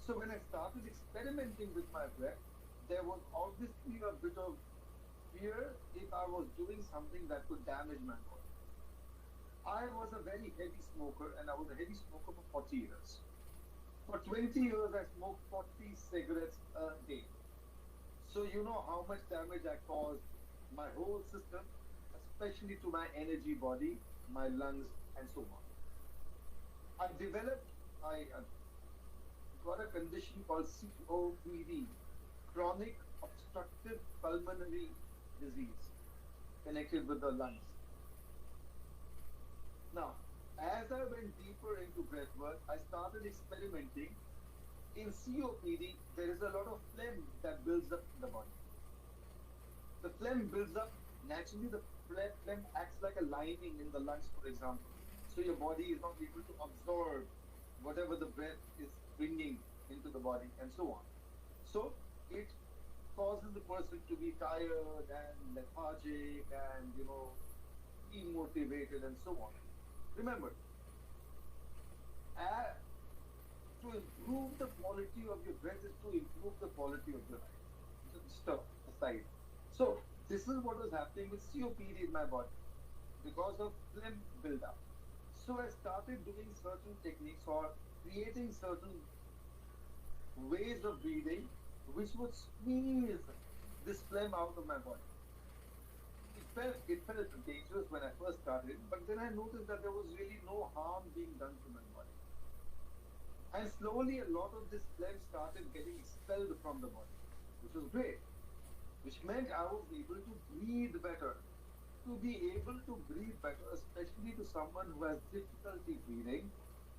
S2: So when I started experimenting with my breath, there was obviously a bit of fear if I was doing something that could damage my body. I was a very heavy smoker and I was a heavy smoker for 40 years. For 20 years, I smoked 40 cigarettes a day. So you know how much damage I caused my whole system, especially to my energy body, my lungs, and so on. I got a condition called COPD, chronic obstructive pulmonary disease, connected with the lungs. Now, as I went deeper into breath work, I started experimenting. In COPD, there is a lot of phlegm that builds up in the body. The phlegm builds up naturally. The phlegm acts like a lining in the lungs, for example. So your body is not able to absorb whatever the breath is bringing into the body, and so on. So it causes the person to be tired and lethargic and demotivated and so on. Remember, uh, to improve the quality of your breath is to improve the quality of your life. Just aside. So this is what was happening with COPD in my body because of phlegm buildup. So I started doing certain techniques or creating certain ways of breathing which would squeeze this phlegm out of my body. It felt dangerous when I first started, but then I noticed that there was really no harm being done to my body. And slowly a lot of this phlegm started getting expelled from the body, which was great, which meant I was able to breathe better. To be able to breathe better, especially to someone who has difficulty breathing,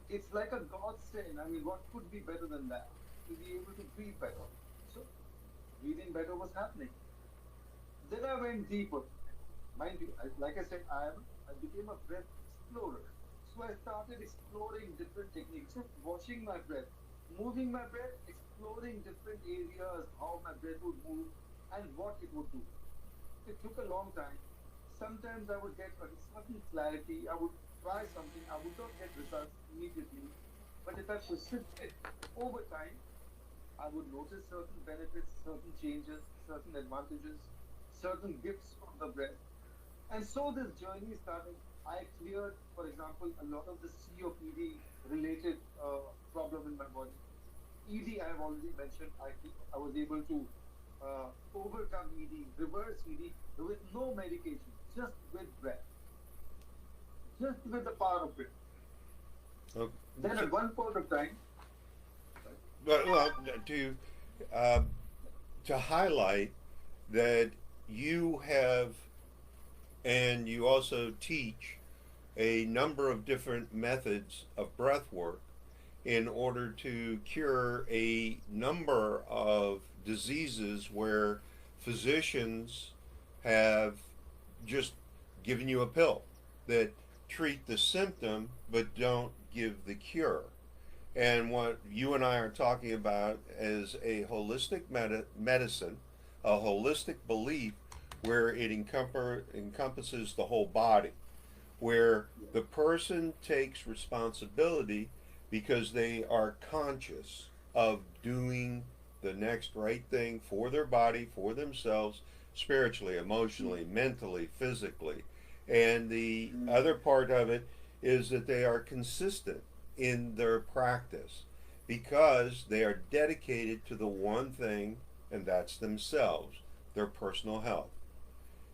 S2: it's like a godsend. I mean, what could be better than that? To be able to breathe better. So, breathing better was happening. Then I went deeper. Mind you, like I said, I became a breath explorer. So I started exploring different techniques, just watching my breath, moving my breath, exploring different areas, how my breath would move, and what it would do. It took a long time. Sometimes I would get a certain clarity. I would try something. I would not get results immediately. But if I persisted over time, I would notice certain benefits, certain changes, certain advantages, certain gifts from the breath. And so this journey started. I cleared, for example, a lot of the COPD related problem in my body. ED, I have already mentioned, I was able to overcome ED, reverse ED with no medication, just with breath, just with the power of breath.
S1: Okay.
S2: Then
S1: So,
S2: at one point of time,
S1: well, to uh, to highlight that you have, and you also teach a number of different methods of breath work in order to cure a number of diseases where physicians have just given you a pill that treat the symptom but don't give the cure. And what you and I are talking about is a holistic medicine, a holistic belief where it encompasses the whole body, where
S2: Yeah.
S1: the person takes responsibility because they are conscious of doing the next right thing for their body, for themselves, spiritually, emotionally, mentally, physically. And the
S2: Mm.
S1: other part of it is that they are consistent in their practice because they are dedicated to the one thing, and that's themselves, their personal health.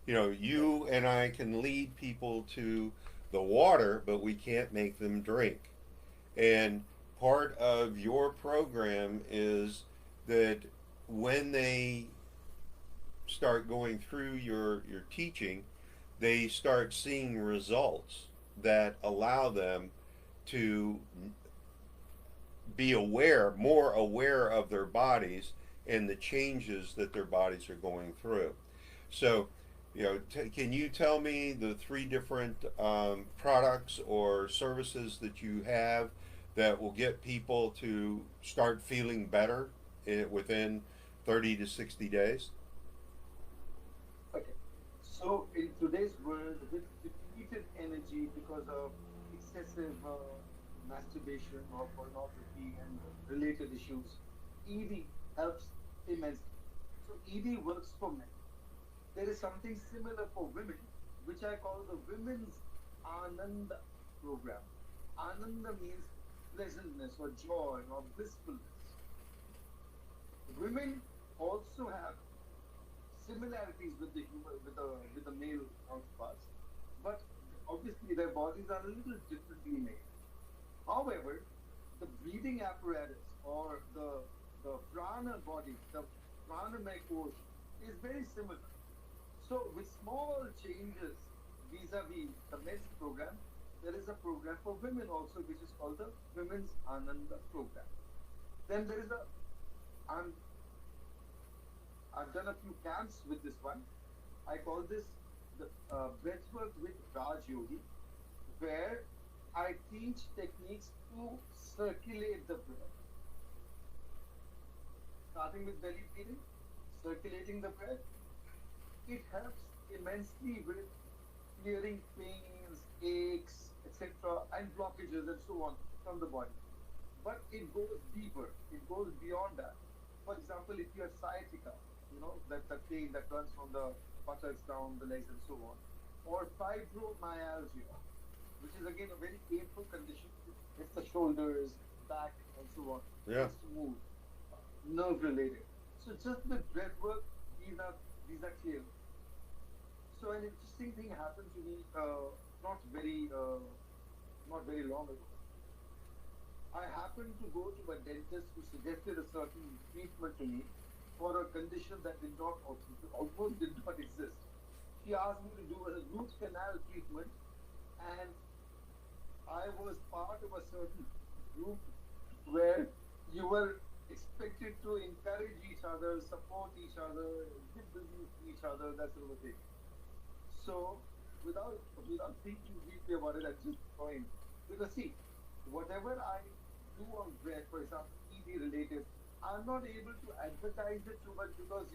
S1: You know,
S2: Yeah.
S1: you and I can lead people to the water, but we can't make them drink. And part of your program is that when they start going through your teaching, they start seeing results that allow them to be aware, more aware of their bodies and the changes that their bodies are going through. So, you know, can you tell me the three different products or services that you have that will get people to start feeling better within 30 to 60 days?
S2: Okay. So in today's world, with depleted energy because of excessive masturbation or pornography and related issues, ED helps immensely. So ED works for men. There is something similar for women, which I call the Women's Ananda program. Ananda means pleasantness or joy or blissfulness. Women also have similarities with the human with the male counterparts, but obviously their bodies are a little differently made. However, the breathing apparatus or the prana body, the pranamaya kosh is very similar. So with small changes vis-a-vis the men's program, there is a program for women also, which is called the Women's Ananda program. Then there is a I'm I've done a few camps with this one. I call this the Breathwork with Raj Yogi, where I teach techniques to circulate the breath, starting with belly breathing, circulating the breath. It helps immensely with clearing pains, aches, etc., and blockages and so on from the body. But it goes deeper. It goes beyond that. For example, if you have sciatica, that pain that runs from the buttocks down the legs and so on, or fibromyalgia, which is again a very painful condition. It's the shoulders, back, and so on.
S1: Yeah.
S2: It's smooth, nerve related. So just with breath work, these are clear. So an interesting thing happened to me not very uh, not very long ago. I happened to go to a dentist who suggested a certain treatment to me for a condition that did not almost did not exist. She asked me to do a root canal treatment, and I was part of a certain group where you were expected to encourage each other, support each other, give business to each other, that sort of thing. So without thinking deeply about it, I just joined. Because see, whatever I do on bread, for example, ED related, I'm not able to advertise it too much because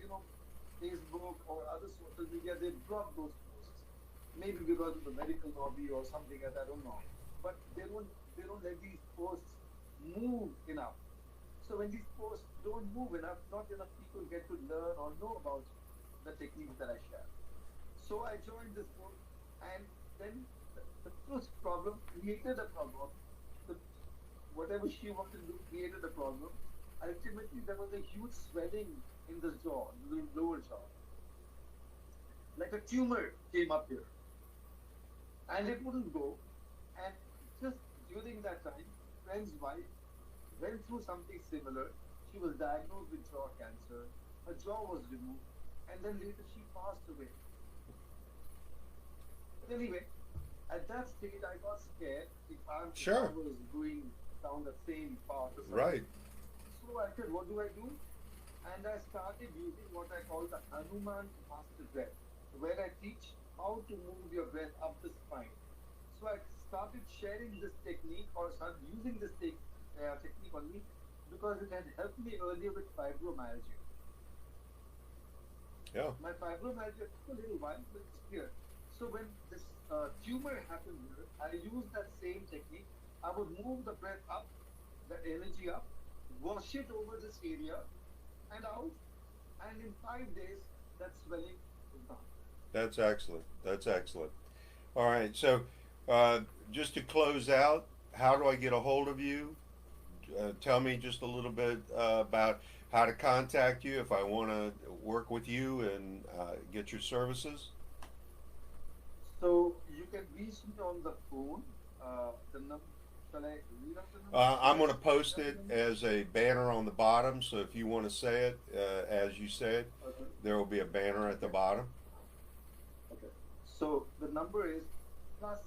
S2: Facebook or other social media they block those posts. Maybe because of the medical lobby or something else, I don't know. But they don't let these posts move enough. So when these posts don't move enough, not enough people get to learn or know about the techniques that I share. So I joined this group, and then the first problem created a problem. The, whatever she wanted to do created a problem. Ultimately, there was a huge swelling in the jaw, the lower jaw, like a tumor came up here, and it wouldn't go. And just during that time, friend's wife went through something similar. She was diagnosed with jaw cancer. Her jaw was removed, and then later she passed away. But anyway, at that stage, I got scared if I
S1: Sure.
S2: was going down the same path or something.
S1: Right.
S2: So I said, what do I do? And I started using what I call the Hanuman Master Breath, where I teach how to move your breath up the spine. So I started sharing this technique or started using this technique only because it had helped me earlier with fibromyalgia.
S1: Yeah.
S2: My fibromyalgia took a little while, but it's clear. So when this tumor happened here, I used that same technique. I would move the breath up, the energy up, wash it over this area and out, and in 5 days, that swelling is gone.
S1: That's excellent. That's excellent. All right. So, uh, just to close out, how do I get a hold of you? Tell me just a little bit about how to contact you if I want to work with you and get your services.
S2: So you can reach me on the phone. The number, shall I read out the number?
S1: I'm going to
S2: Read
S1: post
S2: out the
S1: it
S2: number?
S1: as a banner on the bottom. So if you want to say it as you said,
S2: Okay.
S1: there will be a banner at the
S2: Okay.
S1: bottom.
S2: Okay. So the number is plus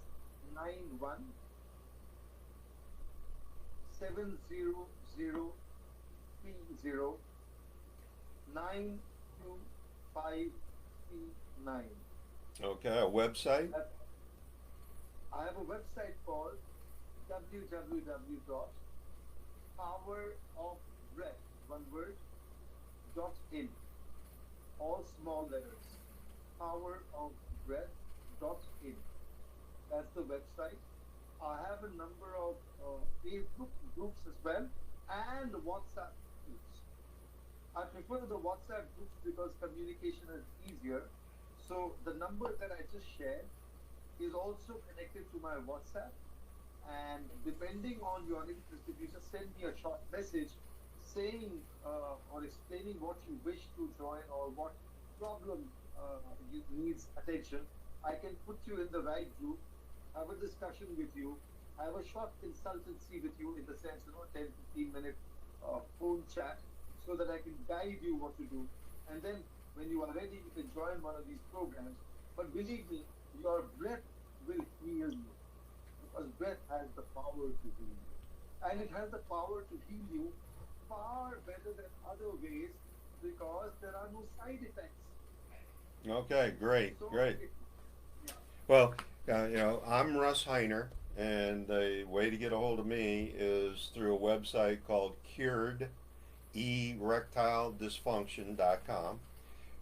S2: 9170309259.
S1: Okay. A website.
S2: That I have a website called www.powerofbreath, one word, .in, all small letters. Powerofbreath.in. That's the website. I have a number of Facebook groups as well and WhatsApp groups. I prefer the WhatsApp groups because communication is easier. So the number that I just shared is also connected to my WhatsApp. And depending on your interest, if you just send me a short message saying or explaining what you wish to join or what problem you needs attention, I can put you in the right group, have a discussion with you, have a short consultancy with you in the sense, 10, 15 minute phone chat so that I can guide you what to do. And then when you are ready, you can join one of these programs. But believe me, your breath will heal you because breath has the power to heal you. And it has the power to heal you far better than other ways because there are no side effects.
S1: Okay. Great.
S2: So,
S1: Great.
S2: yeah.
S1: Well, I'm Russ Hiner, and the way to get a hold of me is through a website called cured erectile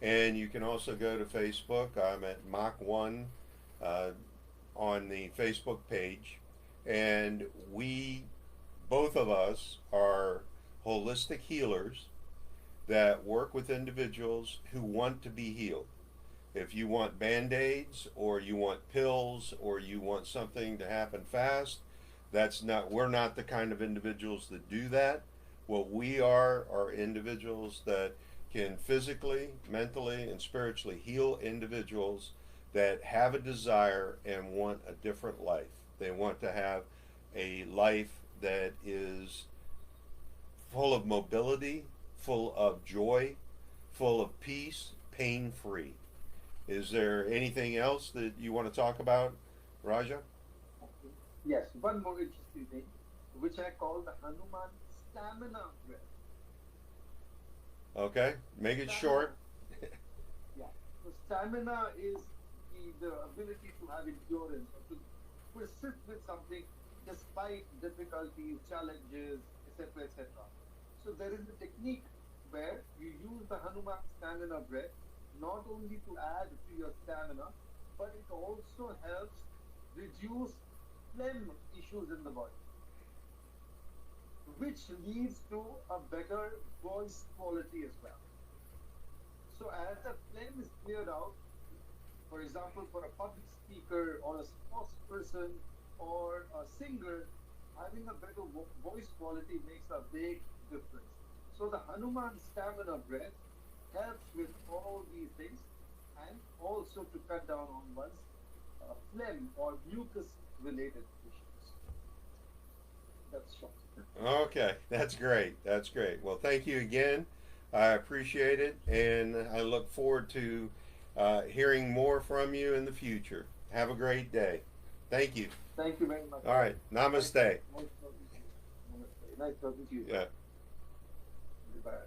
S1: and you can also go to Facebook. I'm at Mach1 uh, on the Facebook page, and we, both of us, are holistic healers that work with individuals who want to be healed. If you want band-aids or you want pills or you want something to happen fast, we're not the kind of individuals that do that. What we are individuals that can physically, mentally, and spiritually heal individuals that have a desire and want a different life. They want to have a life that is full of mobility, full of joy, full of peace, pain free. Is there anything else that you want to talk about, Raja?
S2: Okay. Yes, one more interesting thing, which I call the Hanuman stamina breath.
S1: Okay, make it
S2: Stamina.
S1: short.
S2: Yeah. So stamina is the ability to have endurance or to persist with something despite difficulties, challenges, etc., etc. So there is a technique where you use the Hanuman stamina breath not only to add to your stamina, but it also helps reduce phlegm issues in the body, which leads to a better voice quality as well. So as the phlegm is cleared out, for example, for a public speaker or a spokesperson or a singer, having a better voice quality makes a big difference. So the Hanuman stamina breath helps with all these things and also to cut down on one's phlegm or mucus related issues. That's short.
S1: Okay, that's great. That's great. Well, thank you again. I appreciate it, and I look forward to hearing more from you in the future. Have a great day. Thank you.
S2: Thank you very much.
S1: All right. Namaste.
S2: Nice talking to you. Namaste. Nice talking to you.
S1: Yeah.
S2: Goodbye.